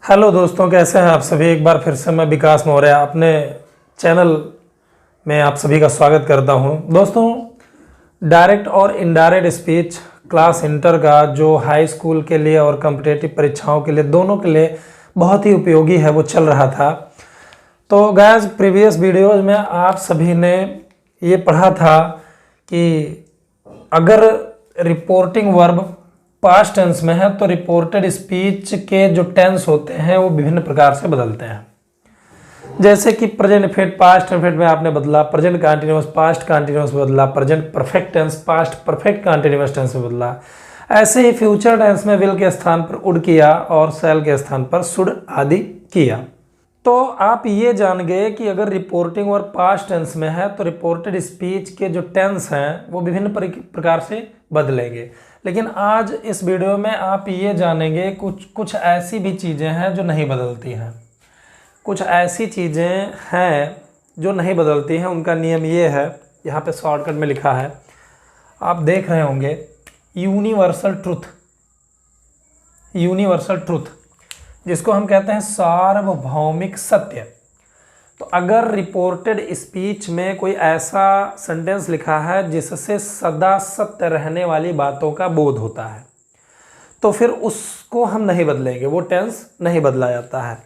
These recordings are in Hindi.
हेलो दोस्तों, कैसे हैं आप सभी। एक बार फिर से मैं विकास मौर्य अपने चैनल में आप सभी का स्वागत करता हूं। दोस्तों, डायरेक्ट और इनडायरेक्ट स्पीच क्लास इंटर का जो हाई स्कूल के लिए और कॉम्पिटिटिव परीक्षाओं के लिए दोनों के लिए बहुत ही उपयोगी है वो चल रहा था। तो गाइस, प्रीवियस वीडियोज में आप सभी ने ये पढ़ा था कि अगर रिपोर्टिंग वर्ब पास्ट टेंस में है तो रिपोर्टेड स्पीच के जो टेंस होते हैं वो विभिन्न प्रकार से बदलते हैं। जैसे कि प्रेजेंट इनफिनिट पास्ट इनफिनिट में आपने बदला, प्रेजेंट कंटीन्यूअस पास्ट कंटीन्यूअस बदला, present perfect tense past perfect continuous tense में बदला। ऐसे ही फ्यूचर टेंस में विल के स्थान पर उड किया और शैल के स्थान पर शुड आदि किया। तो आप ये जान गए कि अगर रिपोर्टिंग और पास्ट टेंस में है तो रिपोर्टेड स्पीच के जो टेंस हैं वो विभिन्न प्रकार से बदलेंगे। लेकिन आज इस वीडियो में आप ये जानेंगे कुछ ऐसी भी चीज़ें हैं जो नहीं बदलती हैं। कुछ ऐसी चीज़ें हैं जो नहीं बदलती हैं। उनका नियम ये है, यहाँ पे शॉर्टकट में लिखा है, आप देख रहे होंगे, यूनिवर्सल ट्रुथ। यूनिवर्सल ट्रुथ जिसको हम कहते हैं सार्वभौमिक सत्य। तो अगर रिपोर्टेड स्पीच में कोई ऐसा सेंटेंस लिखा है जिससे सदा सत्य रहने वाली बातों का बोध होता है तो फिर उसको हम नहीं बदलेंगे, वो टेंस नहीं बदला जाता है।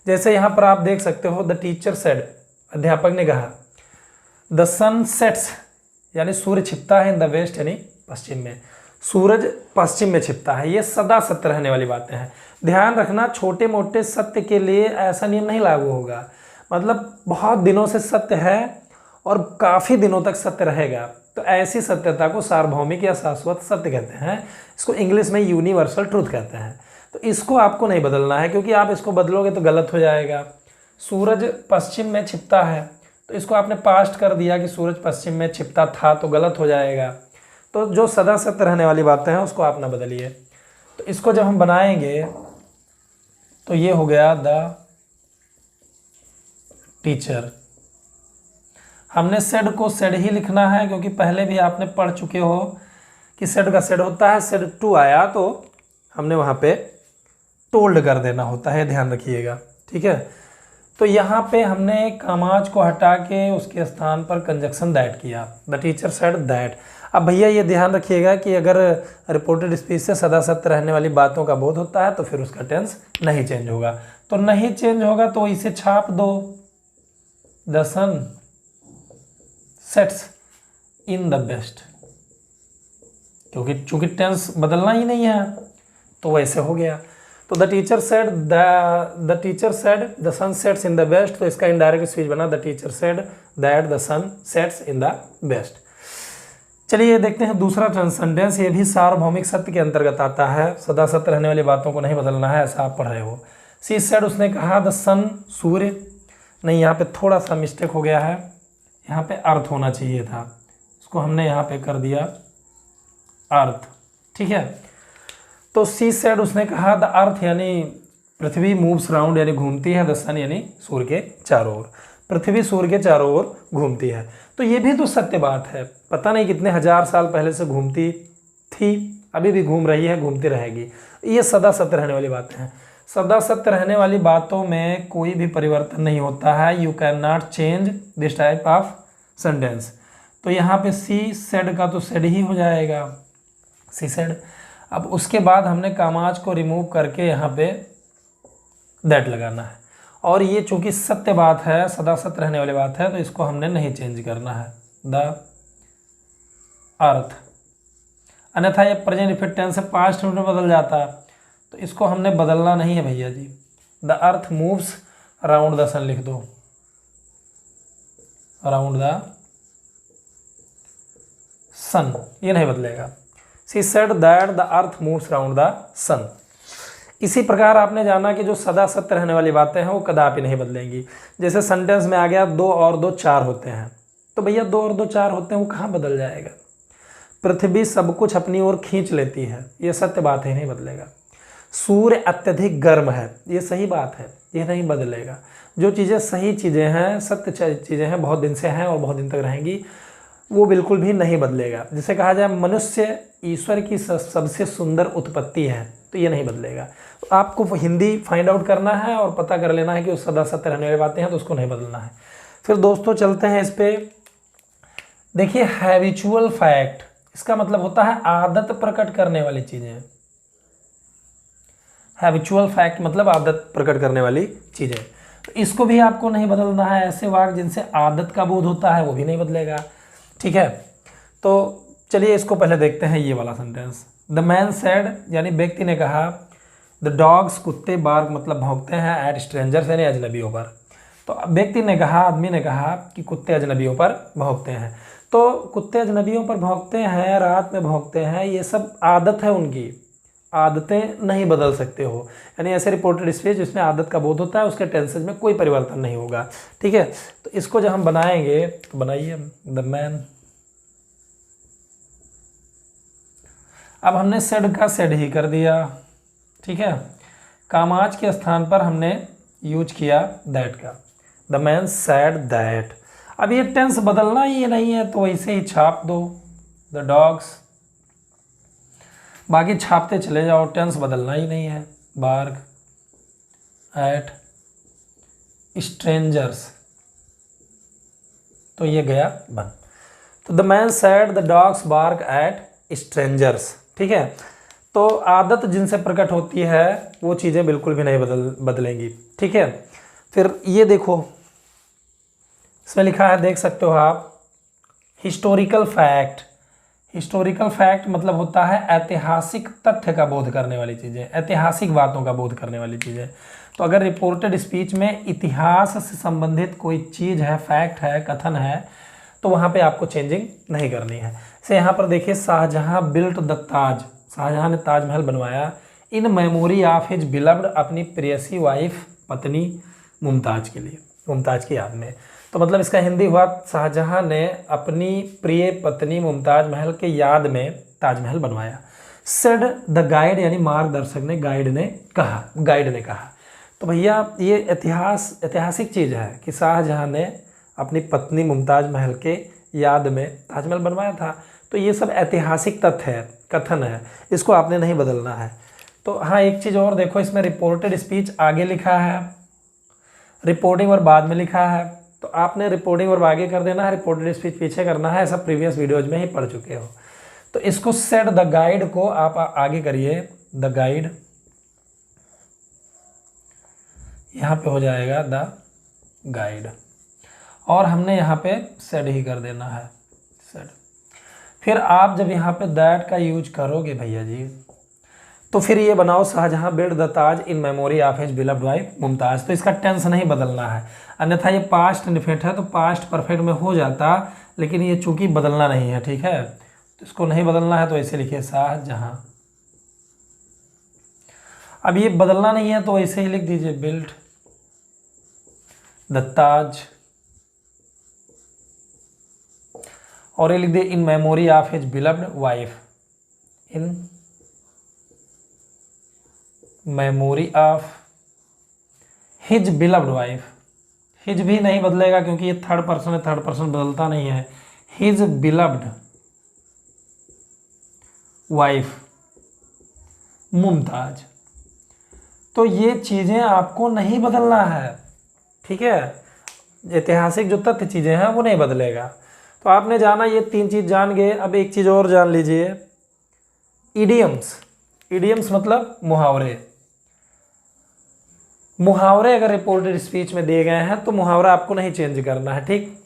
जैसे यहाँ पर आप देख सकते हो, द टीचर सेड, अध्यापक ने कहा, द सन सेट्स यानी सूर्य छिपता है इन द वेस्ट यानी पश्चिम में, सूरज पश्चिम में छिपता है। ये सदा सत्य रहने वाली बातें हैं। ध्यान रखना, छोटे मोटे सत्य के लिए ऐसा नियम नहीं लागू होगा। मतलब बहुत दिनों से सत्य है और काफ़ी दिनों तक सत्य रहेगा, तो ऐसी सत्यता को सार्वभौमिक या शाश्वत सत्य कहते हैं। इसको इंग्लिश में यूनिवर्सल ट्रूथ कहते हैं। तो इसको आपको नहीं बदलना है, क्योंकि आप इसको बदलोगे तो गलत हो जाएगा। सूरज पश्चिम में छिपता है तो इसको आपने पास्ट कर दिया कि सूरज पश्चिम में छिपता था, तो गलत हो जाएगा। तो जो सदा सत्य रहने वाली बातें हैं उसको आप ना बदलिए। तो इसको जब हम बनाएंगे तो ये हो गया द टीचर। हमने सेड को सेड ही लिखना है, क्योंकि पहले भी आपने पढ़ चुके हो कि सेड का सेड होता है। सेड टू आया तो हमने वहाँ पे टोल्ड कर देना होता है, ध्यान रखिएगा, ठीक है। तो यहाँ पे हमने कामाज को हटा के उसके स्थान पर कंजक्शन दैट किया, द टीचर सेड दैट। अब भैया ये ध्यान रखिएगा कि अगर रिपोर्टेड स्पीच से सदा सत्य रहने वाली बातों का बोध होता है तो फिर उसका टेंस नहीं चेंज होगा। तो नहीं चेंज होगा तो इसे छाप दो, the sun sets in the west, क्योंकि चूंकि टेंस बदलना ही नहीं है तो वैसे हो गया। तो the teacher said the sun sets in the west, तो इसका इनडायरेक्ट स्पीच बना the teacher said that the sun sets in the west. चलिए देखते हैं दूसरा सेंटेंस। ये भी सार्वभौमिक सत्य के अंतर्गत आता है। सदा सत्य रहने वाली बातों को नहीं बदलना है, ऐसा आप पढ़ रहे हो। सी सेड, उसने कहा, द सन सूर्य, नहीं यहाँ पे थोड़ा सा मिस्टेक हो गया है, यहाँ पे अर्थ होना चाहिए था, इसको हमने यहाँ पे कर दिया अर्थ, ठीक है। तो सी सेड, उसने कहा, द अर्थ यानी पृथ्वी मूव्स राउंड यानी घूमती है, द सन यानी सूर्य के चारों ओर, पृथ्वी सूर्य के चारों ओर घूमती है। तो ये भी तो सत्य बात है। पता नहीं कितने हजार साल पहले से घूमती थी, अभी भी घूम रही है, घूमती रहेगी। ये सदा सत्य रहने वाली बातें हैं। सदा सत्य रहने वाली बातों में कोई भी परिवर्तन नहीं होता है। You can not change this type of sentence. तो यहाँ पे सी सेड का तो सेड ही हो जाएगा, सी सेड। अब उसके बाद हमने कामाज को रिमूव करके यहाँ पे दैट लगाना है। और ये चूंकि सत्य बात है, सदा सत्य रहने वाली बात है, तो इसको हमने नहीं चेंज करना है, द अर्थ। अन्यथा ये प्रेजेंट इनफिनिट टेंस से पास्ट में बदल जाता है, तो इसको हमने बदलना नहीं है भैया जी। The earth moves around the sun लिख दो, अराउंड द सन, ये नहीं बदलेगा। She said that the earth moves around the sun. इसी प्रकार आपने जाना कि जो सदा सत्य रहने वाली बातें हैं वो कदापि नहीं बदलेंगी। जैसे सेंटेंस में आ गया 2 और 2 4 होते हैं, तो भैया 2 और 2 4 होते हैं, वो कहाँ बदल जाएगा। पृथ्वी सब कुछ अपनी ओर खींच लेती है, ये सत्य बात है, नहीं बदलेगा। सूर्य अत्यधिक गर्म है, ये सही बात है, ये नहीं बदलेगा। जो चीज़ें सही चीज़ें हैं, सत्य चीज़ें हैं, बहुत दिन से हैं और बहुत दिन तक रहेंगी, वो बिल्कुल भी नहीं बदलेगा। जिसे कहा जाए मनुष्य ईश्वर की सबसे सुंदर उत्पत्ति है, तो ये नहीं बदलेगा। तो आपको हिंदी फाइंड आउट करना है और पता कर लेना है कि उस सदा सत्य रहने वाली बातें हैं, तो उसको नहीं बदलना है। फिर दोस्तों चलते हैं इस पे। देखिए हैबिचुअल फैक्ट, इसका मतलब होता है आदत प्रकट करने वाली चीजें। हैबिचुअल फैक्ट मतलब आदत प्रकट करने वाली चीजें, तो इसको भी आपको नहीं बदलना है। ऐसे वाक्य जिनसे आदत का बोध होता है वो भी नहीं बदलेगा, ठीक है। तो चलिए इसको पहले देखते हैं, ये वाला सेंटेंस। द मैन सेड, यानी व्यक्ति ने कहा, द डॉग्स, कुत्ते, बार्क मतलब भौंकते हैं, एट स्ट्रेंजर्स यानी अजनबियों पर। तो व्यक्ति ने कहा, आदमी ने कहा कि कुत्ते अजनबियों पर भौंकते हैं। तो कुत्ते अजनबियों पर भौंकते हैं, रात में भौंकते हैं, ये सब आदत है उनकी, आदतें नहीं बदल सकते हो। यानी ऐसे रिपोर्टेड स्पीच जिसमें आदत का बोध होता है उसके टेंसेज में कोई परिवर्तन नहीं होगा, ठीक है। तो इसको जब हम बनाएंगे तो बनाइए द मैन। अब हमने सेड का सेड ही कर दिया, ठीक है। कामाज के स्थान पर हमने यूज किया दैट का, द मैन सैड दैट। अब ये टेंस बदलना ही नहीं है तो वैसे ही छाप दो, द डॉग्स, बाकी छापते चले जाओ, टेंस बदलना ही नहीं है। बार्क एट स्ट्रेंजर्स, तो ये गया बन। तो the man said the dogs bark at strangers, ठीक है। तो आदत जिनसे प्रकट होती है वो चीज़ें बिल्कुल भी नहीं बदलेंगी, ठीक है। फिर ये देखो, इसमें लिखा है, देख सकते हो आप, हिस्टोरिकल फैक्ट। हिस्टोरिकल फैक्ट मतलब होता है ऐतिहासिक तथ्य का बोध करने वाली चीज़ें, ऐतिहासिक बातों का बोध करने वाली चीज़ें। तो अगर रिपोर्टेड स्पीच में इतिहास से संबंधित कोई चीज़ है, फैक्ट है, कथन है, तो वहाँ पे आपको चेंजिंग नहीं करनी है। जैसे यहाँ पर देखिए, शाहजहां बिल्ट द ताज, शाहजहां ने ताजमहल बनवाया, इन मेमोरी ऑफ हिज बिलव्ड, अपनी प्रेयसी वाइफ, पत्नी मुमताज के लिए, मुमताज की याद में। तो मतलब इसका हिंदी हुआ, शाहजहां ने अपनी प्रिय पत्नी मुमताज महल के याद में ताजमहल बनवाया। सेड द गाइड, यानी मार्गदर्शक ने, गाइड ने कहा, गाइड ने कहा। तो भैया ये ऐतिहासिक चीज़ है कि शाहजहां ने अपनी पत्नी मुमताज महल के याद में ताजमहल बनवाया था। तो ये सब ऐतिहासिक तथ्य है, कथन है, इसको आपने नहीं बदलना है। तो हाँ, एक चीज़ और देखो, इसमें रिपोर्टेड स्पीच आगे लिखा है, रिपोर्टिंग और बाद में लिखा है। तो आपने रिपोर्टिंग और आगे कर देना है, रिपोर्टेड स्पीच पीछे करना है, ऐसा प्रीवियस वीडियोज में ही पढ़ चुके हो। तो इसको सेड द गाइड को आप आगे करिए, द गाइड, यहाँ पे हो जाएगा द गाइड, और हमने यहाँ पे सेड ही कर देना है, सेड। फिर आप जब यहाँ पे दैट का यूज करोगे भैया जी, तो फिर ये बनाओ, Shahjahan build the Taj in memory of his beloved wife Mumtaz. तो इसका टेंस नहीं बदलना है, अन्यथा ये पास्ट इंडिफिनिट है तो पास्ट परफेक्ट में हो जाता, लेकिन ये चूंकि बदलना नहीं है, ठीक है। तो इसको नहीं बदलना है तो ऐसे लिखिए, शाहजहां। अब ये बदलना नहीं है तो ऐसे ही लिख दीजिए, बिल्ड द ताज, और ये लिख दिए इन memory of his beloved wife, in memory of his beloved wife. His भी नहीं बदलेगा क्योंकि ये थर्ड पर्सन है, थर्ड पर्सन बदलता नहीं है। His beloved wife Mumtaz. तो ये चीज़ें आपको नहीं बदलना है, ठीक है। ऐतिहासिक जो तथ्य चीज़ें हैं वो नहीं बदलेगा। तो आपने जाना, ये 3 चीज़ जान गए। अब एक चीज़ और जान लीजिए, इडियम्स। इडियम्स मतलब मुहावरे। मुहावरे अगर रिपोर्टेड स्पीच में दिए गए हैं तो मुहावरा आपको नहीं चेंज करना है, ठीक।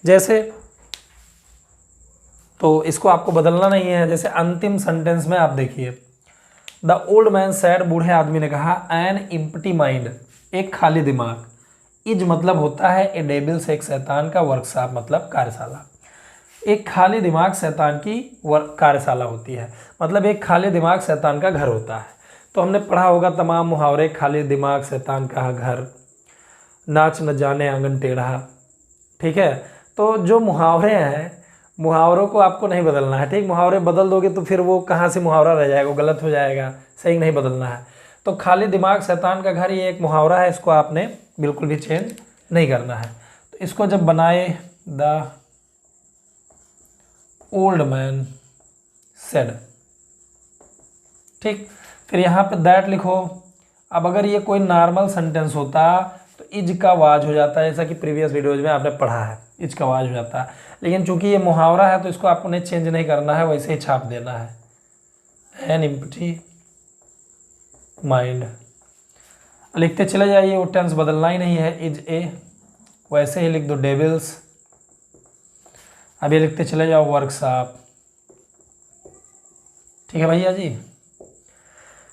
जैसे, तो इसको आपको बदलना नहीं है। जैसे अंतिम सेंटेंस में आप देखिए, द ओल्ड मैन सैड, बूढ़े आदमी ने कहा, एन इम्प्टी माइंड, एक खाली दिमाग, इज मतलब होता है ए डेविल्स, एक शैतान का, वर्कशॉप मतलब कार्यशाला। एक खाली दिमाग शैतान की कार्यशाला होती है, मतलब एक खाली दिमाग शैतान का घर होता है। तो हमने पढ़ा होगा तमाम मुहावरे, खाली दिमाग शैतान का घर, नाच न जाने आंगन टेढ़ा, ठीक है। तो जो मुहावरे हैं, मुहावरों को आपको नहीं बदलना है, ठीक। मुहावरे बदल दोगे तो फिर वो कहाँ से मुहावरा रह जाएगा, वो गलत हो जाएगा, सही नहीं बदलना है। तो खाली दिमाग शैतान का घर, ये एक मुहावरा है, इसको आपने बिल्कुल भी चेंज नहीं करना है। तो इसको जब बनाए, द ओल्ड मैन सेड, ठीक। फिर यहाँ पे दैट लिखो, अब अगर ये कोई नॉर्मल सेंटेंस होता तो इज का वाज हो जाता है, जैसा कि प्रीवियस वीडियोज में आपने पढ़ा है, इज का वाज हो जाता है। लेकिन चूंकि ये मुहावरा है तो इसको आपने चेंज नहीं करना है, वैसे ही छाप देना है, एन एम्प्टी माइंड। लिखते चले जाइए, वो टेंस बदलना ही नहीं है, इज ए, वैसे ही लिख दो डेविल्स। अब ये लिखते चले जाओ वर्कशॉप। ठीक है भैया जी।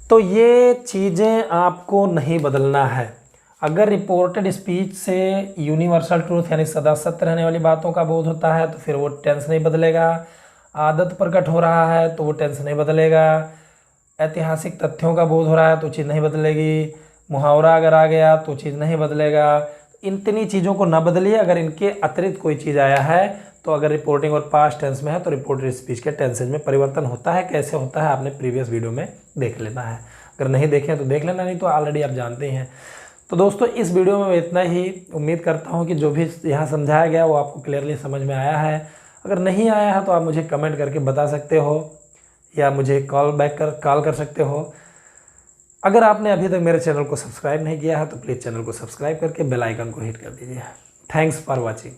तो ये चीज़ें आपको नहीं बदलना है। अगर रिपोर्टेड स्पीच से यूनिवर्सल ट्रूथ यानी सदा सत्य रहने वाली बातों का बोध होता है तो फिर वो टेंस नहीं बदलेगा। आदत प्रकट हो रहा है तो वो टेंस नहीं बदलेगा। ऐतिहासिक तथ्यों का बोध हो रहा है तो चीज़ नहीं बदलेगी। मुहावरा अगर आ गया तो चीज़ नहीं बदलेगा। इतनी चीज़ों को न बदलिए। अगर इनके अतिरिक्त कोई चीज़ आया है तो अगर रिपोर्टिंग और पास्ट टेंस में है तो रिपोर्टेड स्पीच के टेंसेज में परिवर्तन होता है। कैसे होता है आपने प्रीवियस वीडियो में देख लेना है, अगर नहीं देखें तो देख लेना, नहीं तो ऑलरेडी आप जानते हैं। तो दोस्तों इस वीडियो में इतना ही। उम्मीद करता हूँ कि जो भी यहाँ समझाया गया वो आपको क्लियरली समझ में आया है। अगर नहीं आया है तो आप मुझे कमेंट करके बता सकते हो या मुझे कॉल कर सकते हो। अगर आपने अभी तक मेरे चैनल को सब्सक्राइब नहीं किया है तो प्लीज़ चैनल को सब्सक्राइब करके बेल आइकन को हिट कर दीजिए। Thanks for watching.